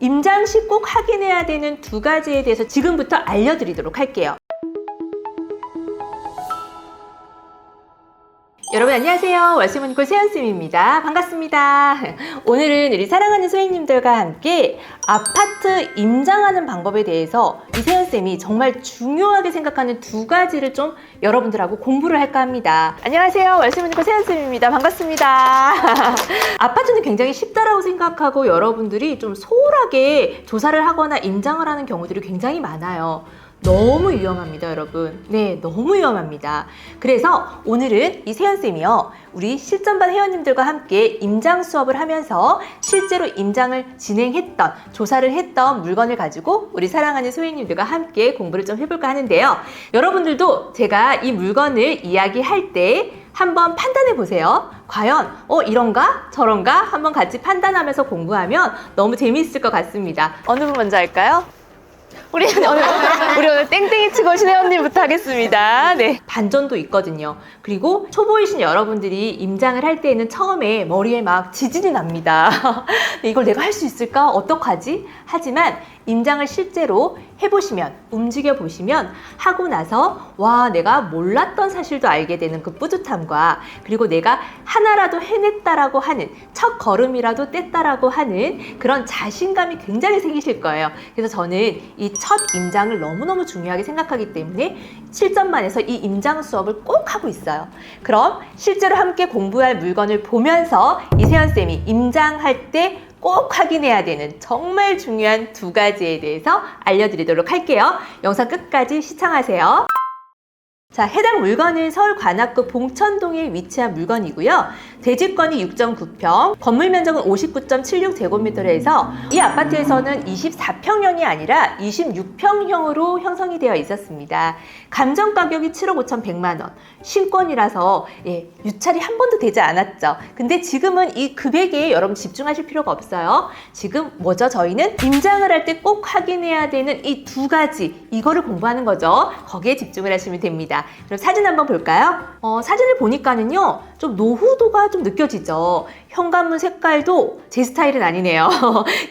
임장 시 꼭 확인해야 되는 두 가지에 대해서 지금부터 알려드리도록 할게요. 여러분 안녕하세요. 월세문골 세연쌤입니다. 반갑습니다. 오늘은 우리 사랑하는 소행님들과 함께 아파트 임장하는 방법에 대해서 이 세연쌤이 정말 중요하게 생각하는 두 가지를 좀 여러분들하고 공부를 할까 합니다. 안녕하세요. 월세문골 세연쌤입니다. 반갑습니다. 아파트는 굉장히 쉽다라고 생각하고 여러분들이 좀 소홀하게 조사를 하거나 임장을 하는 경우들이 굉장히 많아요. 너무 위험합니다, 여러분. 네, 너무 위험합니다. 그래서 오늘은 이 세연쌤이요, 우리 실전반 회원님들과 함께 임장 수업을 하면서 실제로 임장을 진행했던, 조사를 했던 물건을 가지고 우리 사랑하는 소행님들과 함께 공부를 좀 해볼까 하는데요. 여러분들도 제가 이 물건을 이야기할 때 한번 판단해 보세요. 과연 이런가 저런가 한번 같이 판단하면서 공부하면 너무 재미있을 것 같습니다. 어느 분 먼저 할까요? 우리 오늘 땡땡이 치고 오신 회원님부터 하겠습니다. 네. 반전도 있거든요. 그리고 초보이신 여러분들이 임장을 할 때는 처음에 머리에 막 지진이 납니다. 이걸 내가 할 수 있을까? 어떡하지? 하지만 임장을 실제로 해보시면, 움직여보시면 하고 나서 와, 내가 몰랐던 사실도 알게 되는 그 뿌듯함과, 그리고 내가 하나라도 해냈다라고 하는, 첫 걸음이라도 뗐다라고 하는 그런 자신감이 굉장히 생기실 거예요. 그래서 저는 이 첫 임장을 너무너무 중요하게 생각하기 때문에 실전반에서 이 임장 수업을 꼭 하고 있어요. 그럼 실제로 함께 공부할 물건을 보면서 이세연쌤이 임장할 때 꼭 확인해야 되는 정말 중요한 두 가지에 대해서 알려드리도록 할게요. 영상 끝까지 시청하세요. 자, 해당 물건은 서울 관악구 봉천동에 위치한 물건이고요. 대지권이 6.9평, 건물 면적은 59.76제곱미터로 해서 이 아파트에서는 24평형이 아니라 26평형으로 형성이 되어 있었습니다. 감정 가격이 7억 5,100만 원, 신권이라서 유찰이 한 번도 되지 않았죠. 근데 지금은 이 금액에 여러분 집중하실 필요가 없어요. 지금 뭐죠? 저희는 임장을 할 때 꼭 확인해야 되는 이 두 가지, 이거를 공부하는 거죠. 거기에 집중을 하시면 됩니다. 그럼 사진 한번 볼까요? 사진을 보니까는요, 좀 노후도가 좀 느껴지죠. 현관문 색깔도 제 스타일은 아니네요.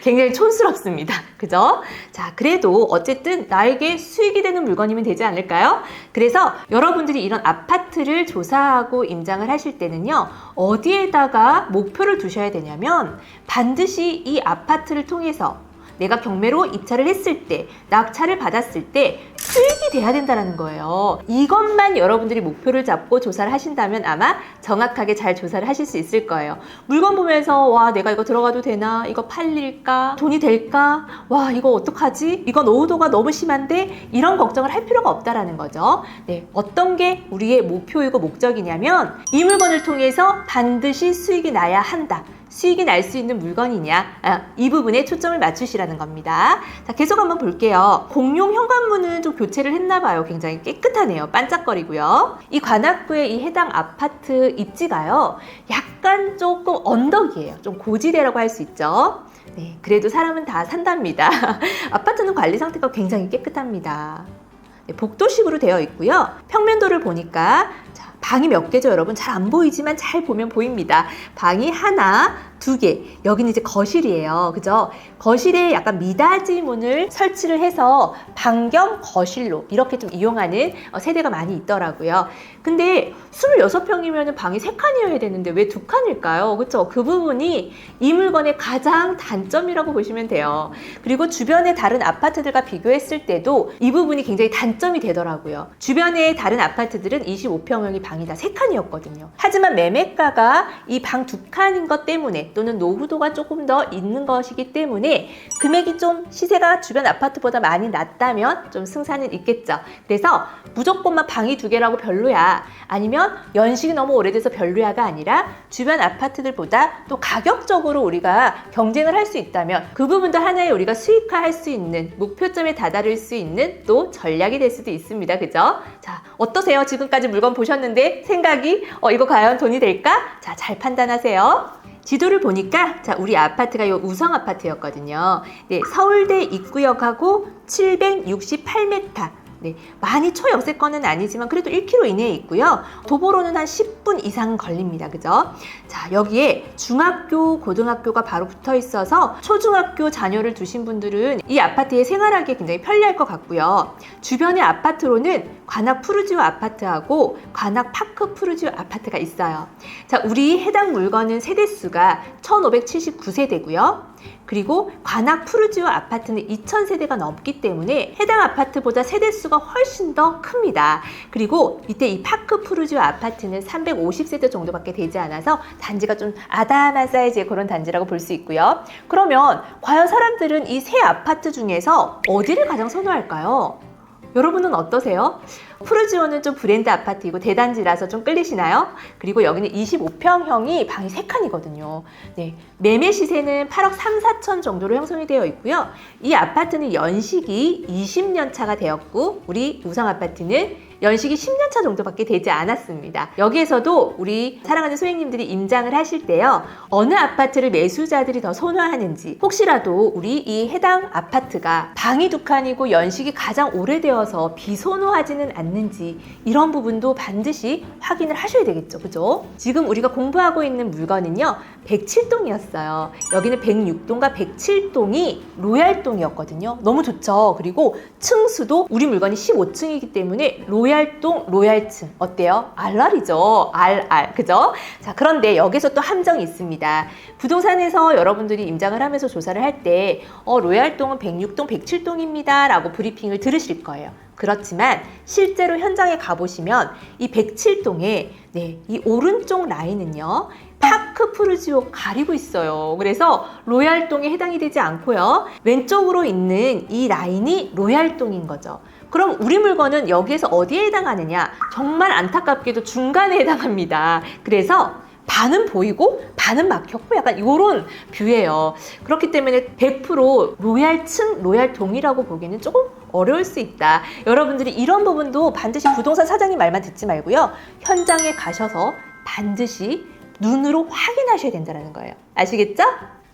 굉장히 촌스럽습니다. 그죠? 자, 그래도 어쨌든 나에게 수익이 되는 물건이면 되지 않을까요? 그래서 여러분들이 이런 아파트를 조사하고 임장을 하실 때는요, 어디에다가 목표를 두셔야 되냐면, 반드시 이 아파트를 통해서 내가 경매로 입찰을 했을 때, 낙찰을 받았을 때 수익이 돼야 된다는 거예요. 이것만 여러분들이 목표를 잡고 조사를 하신다면 아마 정확하게 잘 조사를 하실 수 있을 거예요. 물건 보면서 와, 내가 이거 들어가도 되나? 이거 팔릴까? 돈이 될까? 와, 이거 어떡하지? 이거 노후도가 너무 심한데? 이런 걱정을 할 필요가 없다라는 거죠. 네, 어떤 게 우리의 목표이고 목적이냐면 이 물건을 통해서 반드시 수익이 나야 한다. 수익이 날 수 있는 물건이냐, 이 부분에 초점을 맞추시라는 겁니다. 자, 계속 한번 볼게요. 공용 현관문은 좀 교체를 했나 봐요. 굉장히 깨끗하네요. 반짝거리고요. 이 관악구의 이 해당 아파트 입지가요, 약간 조금 언덕이에요. 좀 고지대라고 할 수 있죠. 네, 그래도 사람은 다 산답니다. 아파트는 관리 상태가 굉장히 깨끗합니다. 네, 복도식으로 되어 있고요. 평면도를 보니까 방이 몇 개죠, 여러분? 잘 안 보이지만 잘 보면 보입니다. 방이 하나, 두 개. 여기는 이제 거실이에요. 그죠? 거실에 약간 미닫이 문을 설치를 해서 방 겸 거실로 이렇게 좀 이용하는 세대가 많이 있더라고요. 근데 26평이면 방이 3칸이어야 되는데 왜 2칸일까요? 그쵸? 그 부분이 이 물건의 가장 단점이라고 보시면 돼요. 그리고 주변의 다른 아파트들과 비교했을 때도 이 부분이 굉장히 단점이 되더라고요. 주변의 다른 아파트들은 25평형이 방이 다 3칸이었거든요. 하지만 매매가가 이 방 2칸인 것 때문에, 또는 노후도가 조금 더 있는 것이기 때문에 금액이 좀 시세가 주변 아파트보다 많이 낮다면 좀 승산은 있겠죠. 그래서 무조건만 방이 2개라고 별로야, 아니면 연식이 너무 오래돼서 별로야가 아니라 주변 아파트들보다 또 가격적으로 우리가 경쟁을 할 수 있다면 그 부분도 하나의 우리가 수익화할 수 있는, 목표점에 다다를 수 있는 또 전략이 될 수도 있습니다. 그죠? 자, 어떠세요? 지금까지 물건 보셨는데 생각이 이거 과연 돈이 될까? 자, 잘 판단하세요. 지도를 보니까 자, 우리 아파트가 이 우성 아파트였거든요. 네, 서울대 입구역하고 768m, 네, 많이 초역세권은 아니지만 그래도 1km 이내에 있고요. 도보로는 한 10분 이상 걸립니다. 그죠? 자, 여기에 중학교, 고등학교가 바로 붙어 있어서 초중학교 자녀를 두신 분들은 이 아파트에 생활하기에 굉장히 편리할 것 같고요. 주변의 아파트로는 관악 푸르지오 아파트하고 관악 파크 푸르지오 아파트가 있어요. 자, 우리 해당 물건은 세대수가 1579세대고요. 그리고 관악 푸르지오 아파트는 2000세대가 넘기 때문에 해당 아파트보다 세대수가 훨씬 더 큽니다. 그리고 밑에 이 파크 푸르지오 아파트는 350세대 정도밖에 되지 않아서 단지가 좀 아담한 사이즈의 그런 단지라고 볼 수 있고요. 그러면 과연 사람들은 이 세 아파트 중에서 어디를 가장 선호할까요? 여러분은 어떠세요? 푸르지오는 좀 브랜드 아파트이고 대단지라서 좀 끌리시나요? 그리고 여기는 25평형이 방이 3칸이거든요. 네, 매매 시세는 8억 3, 4천 정도로 형성이 되어 있고요. 이 아파트는 연식이 20년 차가 되었고 우리 우성 아파트는 연식이 10년 차 정도밖에 되지 않았습니다. 여기에서도 우리 사랑하는 소행님들이 임장을 하실 때요. 어느 아파트를 매수자들이 더 선호하는지 혹시라도 우리 이 해당 아파트가 방이 2칸이고 연식이 가장 오래되어서 비선호하지는 않는지 이런 부분도 반드시 확인을 하셔야 되겠죠. 그죠? 지금 우리가 공부하고 있는 물건은요. 107동이었어요. 여기는 106동과 107동이 로얄동이었거든요. 너무 좋죠. 그리고 층수도 우리 물건이 15층이기 때문에 로얄동, 로얄층 어때요? 알알이죠. 알알. 그죠? 자, 그런데 여기서 또 함정이 있습니다. 부동산에서 여러분들이 임장을 하면서 조사를 할 때 로얄동은 106동, 107동입니다 라고 브리핑을 들으실 거예요. 그렇지만 실제로 현장에 가보시면 이 107동에 이 오른쪽 라인은요. 파크 푸르지오 가리고 있어요. 그래서 로얄동에 해당이 되지 않고요. 왼쪽으로 있는 이 라인이 로얄동인 거죠. 그럼 우리 물건은 여기에서 어디에 해당하느냐? 정말 안타깝게도 중간에 해당합니다. 그래서 반은 보이고 반은 막혔고 약간 이런 뷰예요. 그렇기 때문에 100% 로얄층, 로얄동이라고 보기에는 조금 어려울 수 있다. 여러분들이 이런 부분도 반드시 부동산 사장님 말만 듣지 말고요. 현장에 가셔서 반드시 눈으로 확인하셔야 된다는 거예요. 아시겠죠?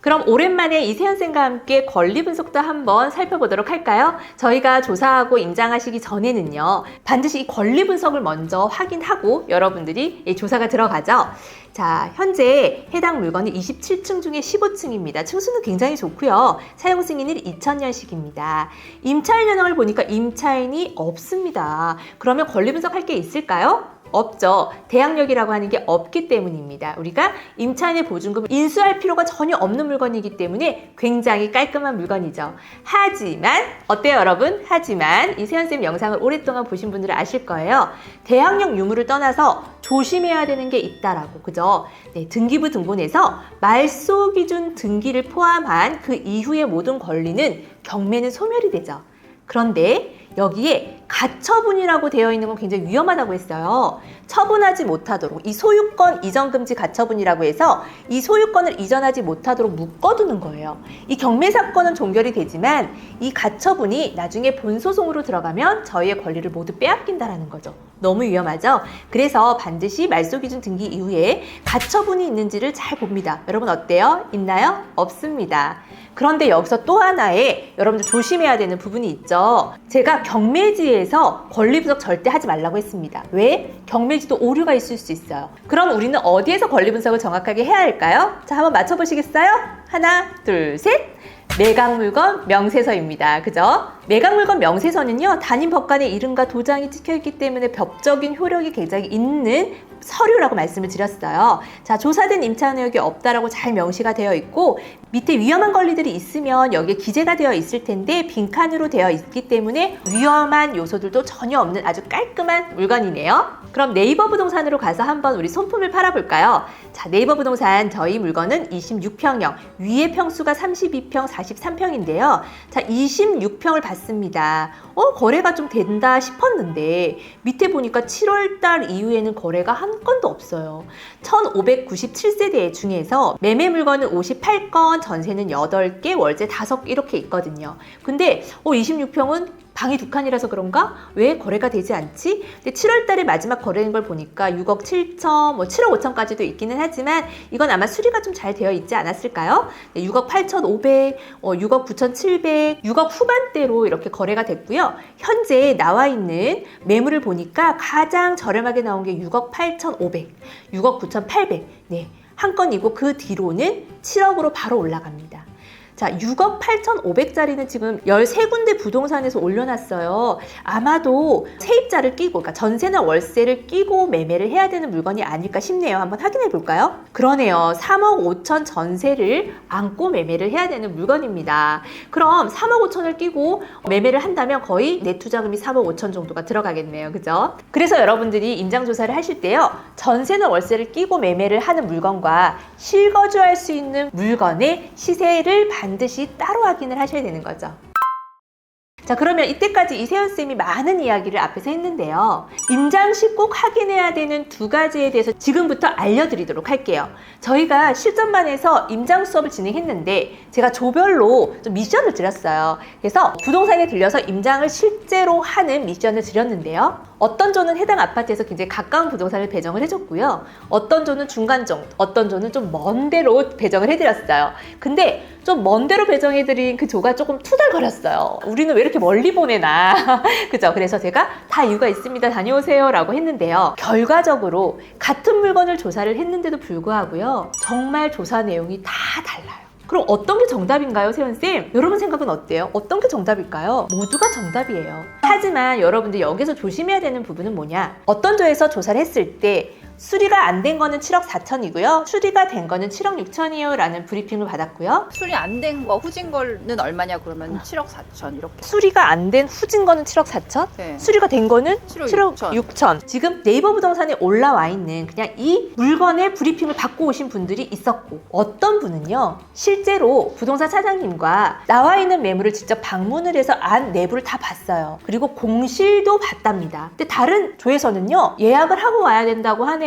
그럼 오랜만에 이세연 쌤과 함께 권리 분석도 한번 살펴보도록 할까요? 저희가 조사하고 임장하시기 전에는요. 반드시 이 권리 분석을 먼저 확인하고 여러분들이 조사가 들어가죠. 자, 현재 해당 물건이 27층 중에 15층입니다. 층수는 굉장히 좋고요. 사용 승인은 2000년식입니다. 임차인 현황을 보니까 임차인이 없습니다. 그러면 권리 분석할 게 있을까요? 없죠. 대항력이라고 하는 게 없기 때문입니다. 우리가 임차인의 보증금을 인수할 필요가 전혀 없는 물건이기 때문에 굉장히 깔끔한 물건이죠. 하지만 어때요 여러분? 하지만 이세연쌤 영상을 오랫동안 보신 분들은 아실 거예요. 대항력 유무를 떠나서 조심해야 되는 게 있다라고. 그죠? 네, 등기부 등본에서 말소 기준 등기를 포함한 그 이후의 모든 권리는 경매는 소멸이 되죠. 그런데 여기에 가처분이라고 되어 있는 건 굉장히 위험하다고 했어요. 처분하지 못하도록 이 소유권 이전 금지 가처분이라고 해서 이 소유권을 이전하지 못하도록 묶어두는 거예요. 이 경매 사건은 종결이 되지만 이 가처분이 나중에 본소송으로 들어가면 저희의 권리를 모두 빼앗긴다라는 거죠. 너무 위험하죠? 그래서 반드시 말소 기준 등기 이후에 가처분이 있는지를 잘 봅니다. 여러분 어때요? 있나요? 없습니다. 그런데 여기서 또 하나의 여러분들 조심해야 되는 부분이 있죠. 제가 경매지에서 권리 분석 절대 하지 말라고 했습니다. 왜? 경매지도 오류가 있을 수 있어요. 그럼 우리는 어디에서 권리 분석을 정확하게 해야 할까요? 자, 한번 맞춰보시겠어요? 하나, 둘, 셋. 매각물건 명세서입니다. 그죠? 매각물건 명세서는요, 담임 법관의 이름과 도장이 찍혀있기 때문에 법적인 효력이 굉장히 있는 서류라고 말씀을 드렸어요. 자, 조사된 임차 내역이 없다라고 잘 명시가 되어 있고 밑에 위험한 권리들이 있으면 여기에 기재가 되어 있을 텐데 빈칸으로 되어 있기 때문에 위험한 요소들도 전혀 없는 아주 깔끔한 물건이네요. 그럼 네이버 부동산으로 가서 한번 우리 손품을 팔아볼까요? 자, 네이버 부동산 저희 물건은 26평형, 위에 평수가 32평, 43평인데요. 자, 26평을 봤습니다. 거래가 좀 된다 싶었는데 밑에 보니까 7월달 이후에는 거래가 한 건도 없어요. 1597세대 중에서 매매 물건은 58건, 전세는 8개, 월세 5개 이렇게 있거든요. 근데 26평은 방이 2칸이라서 그런가? 왜 거래가 되지 않지? 근데 7월 달에 마지막 거래된 걸 보니까 6억 7천, 뭐 7억 5천까지도 있기는 하지만 이건 아마 수리가 좀 잘 되어 있지 않았을까요? 6억 8천5백, 6억 9천 7백, 6억 후반대로 이렇게 거래가 됐고요. 현재 나와 있는 매물을 보니까 가장 저렴하게 나온 게 6억 8천5백, 6억 9천 8백. 네, 한 건이고 그 뒤로는 7억으로 바로 올라갑니다. 자, 6억 8,500짜리는 지금 13군데 부동산에서 올려놨어요. 아마도 세입자를 끼고, 그러니까 전세나 월세를 끼고 매매를 해야 되는 물건이 아닐까 싶네요. 한번 확인해 볼까요? 그러네요. 3억 5천 전세를 안고 매매를 해야 되는 물건입니다. 그럼 3억 5천을 끼고 매매를 한다면 거의 내 투자금이 3억 5천 정도가 들어가겠네요. 그죠? 그래서 여러분들이 임장조사를 하실 때요. 전세나 월세를 끼고 매매를 하는 물건과 실거주할 수 있는 물건의 시세를 반드시 따로 확인을 하셔야 되는 거죠. 자, 그러면 이때까지 이세연쌤이 많은 이야기를 앞에서 했는데요. 임장 시 꼭 확인해야 되는 2가지에 대해서 지금부터 알려드리도록 할게요. 저희가 실전반에서 임장 수업을 진행했는데 제가 조별로 좀 미션을 드렸어요. 그래서 부동산에 들려서 임장을 실제로 하는 미션을 드렸는데요. 어떤 조는 해당 아파트에서 굉장히 가까운 부동산을 배정을 해줬고요. 어떤 조는 중간 정도, 어떤 조는 좀 먼 데로 배정을 해드렸어요. 근데 좀 먼 데로 배정해드린 그 조가 조금 투덜거렸어요. 우리는 왜 이렇게 멀리 보내나. 그죠? 그래서 제가 다 이유가 있습니다. 다녀오세요 라고 했는데요. 결과적으로 같은 물건을 조사를 했는데도 불구하고요. 정말 조사 내용이 다 달라요. 그럼 어떤 게 정답인가요, 세연쌤? 여러분 생각은 어때요? 어떤 게 정답일까요? 모두가 정답이에요. 하지만 여러분들 여기서 조심해야 되는 부분은 뭐냐? 어떤 조에서 조사를 했을 때 수리가 안 된 거는 7억 4천이고요. 수리가 된 거는 7억 6천이요 라는 브리핑을 받았고요. 수리 안 된 거, 후진 거는 얼마냐 그러면 7억 4천 이렇게. 수리가 안 된 후진 거는 7억 4천? 네. 수리가 된 거는 7억 6천. 지금 네이버 부동산에 올라와 있는 그냥 이 물건의 브리핑을 받고 오신 분들이 있었고 어떤 분은요. 실제로 부동산 사장님과 나와 있는 매물을 직접 방문을 해서 안 내부를 다 봤어요. 그리고 공실도 봤답니다. 근데 다른 조에서는요. 예약을 하고 와야 된다고 하네요.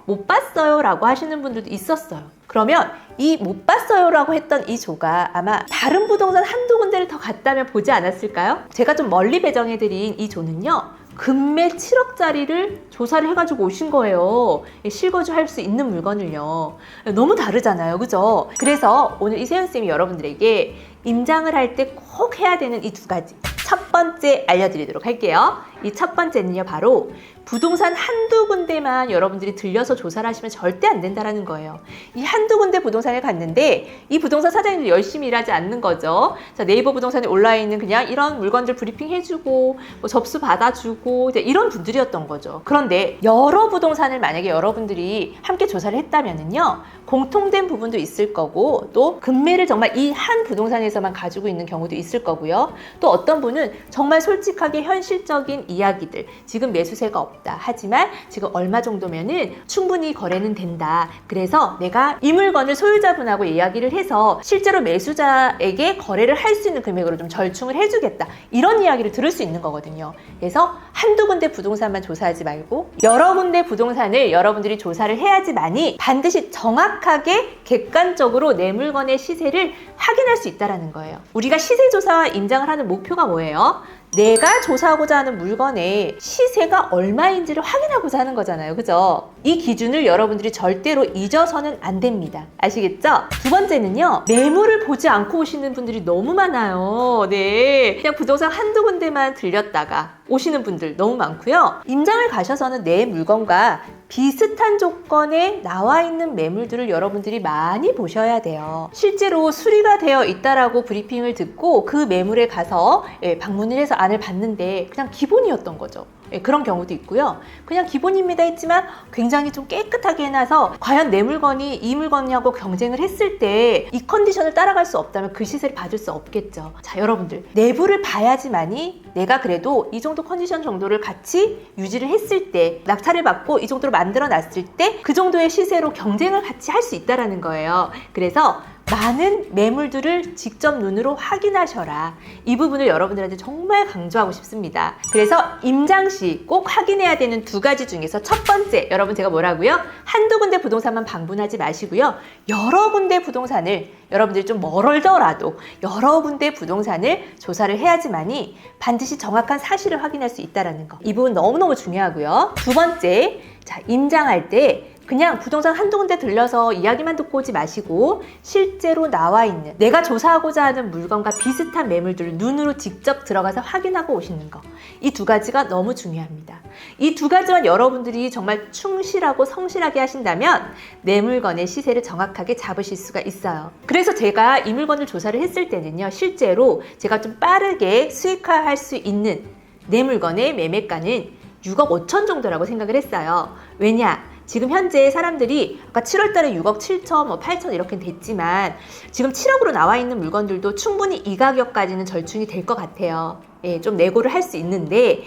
못 봤어요 라고 하시는 분들도 있었어요. 그러면 이 못 봤어요 라고 했던 이 조가 아마 다른 부동산 한두 군데를 더 갔다면 보지 않았을까요? 제가 좀 멀리 배정해드린 이 조는요. 금매 7억짜리를 조사를 해가지고 오신 거예요. 실거주 할 수 있는 물건을요. 너무 다르잖아요. 그죠? 그래서 오늘 이세연쌤이 여러분들에게 임장을 할 때 꼭 해야 되는 이 2가지. 첫 번째 알려드리도록 할게요. 이 첫 번째는요. 바로 부동산 한두 군데만 여러분들이 들려서 조사를 하시면 절대 안 된다는 거예요. 이 한두 군데 부동산에 갔는데 이 부동산 사장님들 열심히 일하지 않는 거죠. 자, 네이버 부동산에 올라와 있는 그냥 이런 물건들 브리핑 해주고 뭐 접수 받아주고 이제 이런 분들이었던 거죠. 그런데 여러 부동산을 만약에 여러분들이 함께 조사를 했다면은요. 공통된 부분도 있을 거고 또 금매를 정말 이 한 부동산에서만 가지고 있는 경우도 있을 거고요. 또 어떤 분은 정말 솔직하게 현실적인 이야기들 지금 매수세가 없다. 하지만 지금 얼마 정도면은 충분히 거래는 된다. 그래서 내가 이 물건을 소유자분하고 이야기를 해서 실제로 매수자에게 거래를 할 수 있는 금액으로 좀 절충을 해주겠다. 이런 이야기를 들을 수 있는 거거든요. 그래서 한두 군데 부동산만 조사하지 말고 여러 군데 부동산을 여러분들이 조사를 해야지만이 반드시 정확하게 객관적으로 내 물건의 시세를 확인할 수 있다는 거예요. 우리가 시세조사와 임장을 하는 목표가 뭐예요? 내가 조사하고자 하는 물건의 시세가 얼마인지를 확인하고자 하는 거잖아요. 그죠? 이 기준을 여러분들이 절대로 잊어서는 안 됩니다. 아시겠죠? 두 번째는요. 매물을 보지 않고 오시는 분들이 너무 많아요. 네. 그냥 부동산 한두 군데만 들렸다가 오시는 분들 너무 많고요. 임장을 가셔서는 내 물건과 비슷한 조건에 나와 있는 매물들을 여러분들이 많이 보셔야 돼요. 실제로 수리가 되어 있다라고 브리핑을 듣고 그 매물에 가서 방문을 해서 안을 봤는데 그냥 기본이었던 거죠. 그런 경우도 있고요. 그냥 기본입니다 했지만 굉장히 좀 깨끗하게 해놔서 과연 내 물건이 이 물건하고 경쟁을 했을 때 이 컨디션을 따라갈 수 없다면 그 시세를 받을 수 없겠죠. 자, 여러분들 내부를 봐야지만이 내가 그래도 이 정도 컨디션 정도를 같이 유지를 했을 때 낙찰을 받고 이 정도로 만들어 놨을 때 그 정도의 시세로 경쟁을 같이 할 수 있다는 거예요. 그래서 많은 매물들을 직접 눈으로 확인하셔라. 이 부분을 여러분들한테 정말 강조하고 싶습니다. 그래서 임장 시 꼭 확인해야 되는 두 가지 중에서 첫 번째, 여러분 제가 뭐라고요? 한두 군데 부동산만 방문하지 마시고요. 여러 군데 부동산을, 여러분들이 좀 멀더라도 여러 군데 부동산을 조사를 해야지만이 반드시 정확한 사실을 확인할 수 있다는 거. 이 부분 너무너무 중요하고요. 두 번째, 자, 임장할 때 그냥 부동산 한두 군데 들려서 이야기만 듣고 오지 마시고 실제로 나와 있는 내가 조사하고자 하는 물건과 비슷한 매물들을 눈으로 직접 들어가서 확인하고 오시는 거. 이 두 가지가 너무 중요합니다. 이 두 가지만 여러분들이 정말 충실하고 성실하게 하신다면 내 물건의 시세를 정확하게 잡으실 수가 있어요. 그래서 제가 이 물건을 조사를 했을 때는요, 실제로 제가 좀 빠르게 수익화할 수 있는 내 물건의 매매가는 6억 5천 정도라고 생각을 했어요. 왜냐? 지금 현재 사람들이 아까 7월 달에 6억 7천, 뭐 8천 이렇게 됐지만 지금 7억으로 나와 있는 물건들도 충분히 이 가격까지는 절충이 될 것 같아요. 예, 좀 내고를 할 수 있는데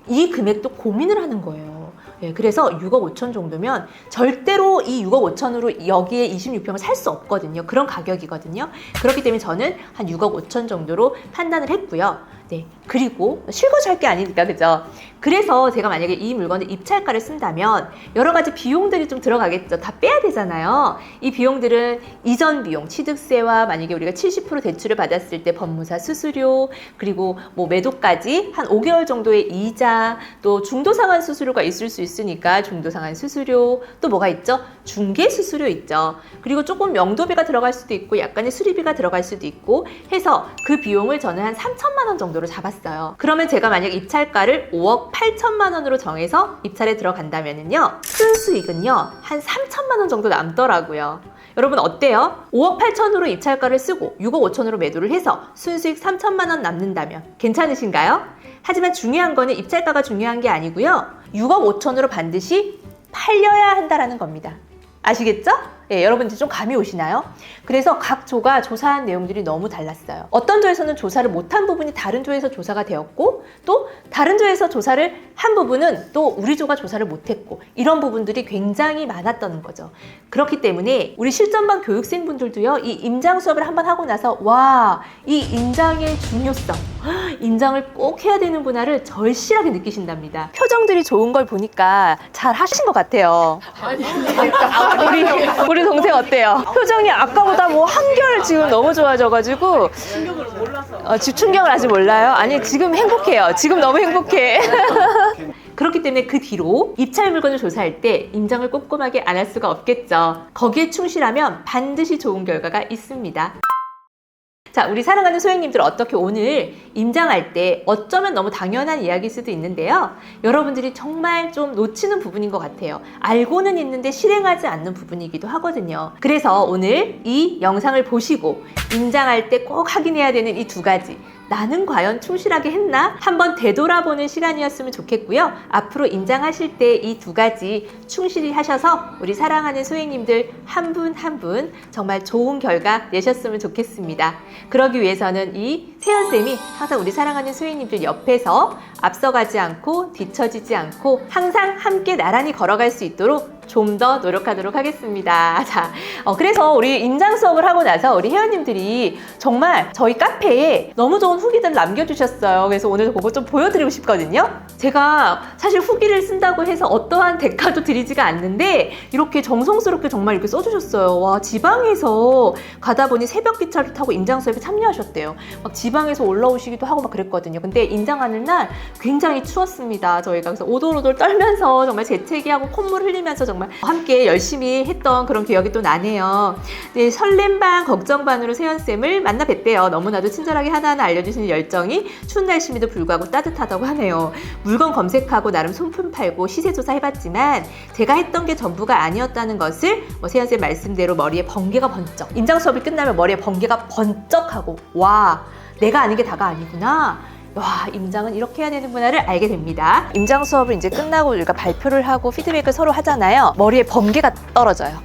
이 금액도 고민을 하는 거예요. 예, 그래서 6억 5천 정도면 절대로 이 6억 5천으로 여기에 26평을 살 수 없거든요. 그런 가격이거든요. 그렇기 때문에 저는 한 6억 5천 정도로 판단을 했고요. 네, 그리고 실고 살 게 아니니까, 그죠? 그래서 제가 만약에 이 물건을 입찰가를 쓴다면 여러 가지 비용들이 좀 들어가겠죠. 다 빼야 되잖아요. 이 비용들은 이전 비용, 취득세와 만약에 우리가 70% 대출을 받았을 때 법무사 수수료, 그리고 뭐 매도까지 한 5개월 정도의 이자, 또 중도상환 수수료가 있을 수 있으니까 중도상환 수수료, 또 뭐가 있죠? 중개 수수료 있죠. 그리고 조금 명도비가 들어갈 수도 있고 약간의 수리비가 들어갈 수도 있고 해서 그 비용을 저는 한 3천만 원 정도로 잡았어요. 그러면 제가 만약 입찰가를 5억 8천만 원으로 정해서 입찰에 들어간다면요, 순수익은요 한 3천만 원 정도 남더라고요. 여러분 어때요? 5억 8천으로 입찰가를 쓰고 6억 5천으로 매도를 해서 순수익 3천만 원 남는다면 괜찮으신가요? 하지만 중요한 거는 입찰가가 중요한 게 아니고요, 6억 5천으로 반드시 팔려야 한다는 겁니다. 아시겠죠? 예, 여러분들 좀 감이 오시나요? 그래서 각 조가 조사한 내용들이 너무 달랐어요. 어떤 조에서는 조사를 못한 부분이 다른 조에서 조사가 되었고, 또 다른 조에서 조사를 한 부분은 또 우리 조가 조사를 못했고, 이런 부분들이 굉장히 많았던 거죠. 그렇기 때문에 우리 실전반 교육생분들도요, 이 임장 수업을 한번 하고 나서 와, 이 임장의 중요성, 임장을 꼭 해야 되는구나를 절실하게 느끼신답니다. 표정들이 좋은 걸 보니까 잘 하신 것 같아요. 우리 동생 어때요? 표정이 아까보다 뭐 한결 지금 너무 좋아져가지고 충격을 몰라서 충격을 아직 몰라요? 아니 지금 행복해요. 지금 너무 행복해. 그렇기 때문에 그 뒤로 입찰 물건을 조사할 때 임장을 꼼꼼하게 안 할 수가 없겠죠. 거기에 충실하면 반드시 좋은 결과가 있습니다. 자, 우리 사랑하는 소행님들 어떻게 오늘 임장할 때 어쩌면 너무 당연한 이야기일 수도 있는데요. 여러분들이 정말 좀 놓치는 부분인 것 같아요. 알고는 있는데 실행하지 않는 부분이기도 하거든요. 그래서 오늘 이 영상을 보시고 임장할 때 꼭 확인해야 되는 이 두 가지, 나는 과연 충실하게 했나? 한번 되돌아보는 시간이었으면 좋겠고요. 앞으로 임장하실 때 이 두 가지 충실히 하셔서 우리 사랑하는 소행님들 한 분 한 분 정말 좋은 결과 내셨으면 좋겠습니다. 그러기 위해서는 이 세연쌤이 항상 우리 사랑하는 소행님들 옆에서 앞서가지 않고 뒤처지지 않고 항상 함께 나란히 걸어갈 수 있도록 좀 더 노력하도록 하겠습니다. 자, 그래서 우리 임장 수업을 하고 나서 우리 회원님들이 정말 저희 카페에 너무 좋은 후기들을 남겨주셨어요. 그래서 오늘 그거 좀 보여드리고 싶거든요. 제가 사실 후기를 쓴다고 해서 어떠한 대가도 드리지가 않는데 이렇게 정성스럽게 정말 이렇게 써주셨어요. 와, 지방에서 가다 보니 새벽 기차를 타고 임장 수업에 참여하셨대요. 막 지방에서 올라오시기도 하고 막 그랬거든요. 근데 임장하는 날 굉장히 추웠습니다. 저희가 그래서 오돌오돌 떨면서 정말 재채기하고 콧물 흘리면서 정말 함께 열심히 했던 그런 기억이 또 나네요. 네, 설렘 반 걱정 반으로 세연쌤을 만나 뵀대요. 너무나도 친절하게 하나하나 알려주시는 열정이 추운 날씨에도 불구하고 따뜻하다고 하네요. 물건 검색하고 나름 손품 팔고 시세조사 해봤지만 제가 했던 게 전부가 아니었다는 것을 세연쌤 말씀대로 머리에 번개가 번쩍, 임장 수업이 끝나면 머리에 번개가 번쩍하고 와, 내가 아는 게 다가 아니구나. 와, 임장은 이렇게 해야 되는구나를 알게 됩니다. 임장 수업을 이제 끝나고 우리가 발표를 하고 피드백을 서로 하잖아요. 머리에 번개가 떨어져요.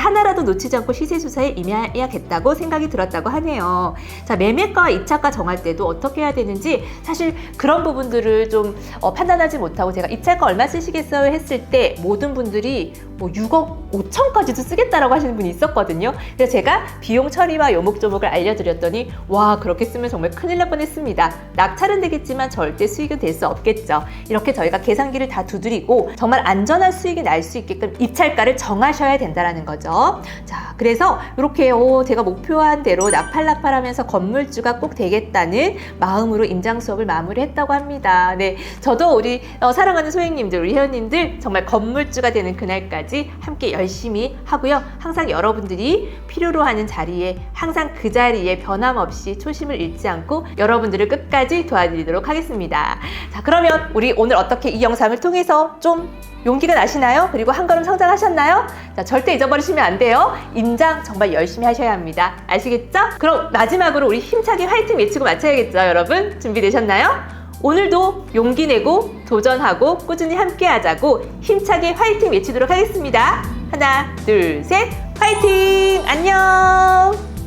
하나라도 놓치지 않고 시세조사에 임해야겠다고 생각이 들었다고 하네요. 자, 매매가와 입찰가 정할 때도 어떻게 해야 되는지 사실 그런 부분들을 좀 판단하지 못하고 제가 입찰가 얼마 쓰시겠어요 했을 때 모든 분들이 뭐 6억 5천까지도 쓰겠다라고 하시는 분이 있었거든요. 그래서 제가 비용 처리와 요목조목을 알려드렸더니 와, 그렇게 쓰면 정말 큰일 날 뻔했습니다. 낙찰은 되겠지만 절대 수익은 될 수 없겠죠. 이렇게 저희가 계산기를 다 두드리고 정말 안전한 수익이 날 수 있게끔 입찰가를 정하셔야 된다는 거죠. 자, 그래서 이렇게 제가 목표한 대로 나팔나팔하면서 건물주가 꼭 되겠다는 마음으로 임장 수업을 마무리했다고 합니다. 네, 저도 우리 사랑하는 소행님들, 우리 회원님들 정말 건물주가 되는 그날까지 함께 열심히 하고요. 항상 여러분들이 필요로 하는 자리에 항상 그 자리에 변함없이 초심을 잃지 않고 여러분들을 끝까지 도와드리도록 하겠습니다. 자, 그러면 우리 오늘 어떻게 이 영상을 통해서 좀 용기가 나시나요? 그리고 한 걸음 성장하셨나요? 자, 절대 잊어버리시면 안 돼요. 임장 정말 열심히 하셔야 합니다. 아시겠죠? 그럼 마지막으로 우리 힘차게 화이팅 외치고 마쳐야겠죠, 여러분? 준비되셨나요? 오늘도 용기 내고 도전하고 꾸준히 함께 하자고 힘차게 화이팅 외치도록 하겠습니다. 하나, 둘, 셋, 화이팅! 안녕!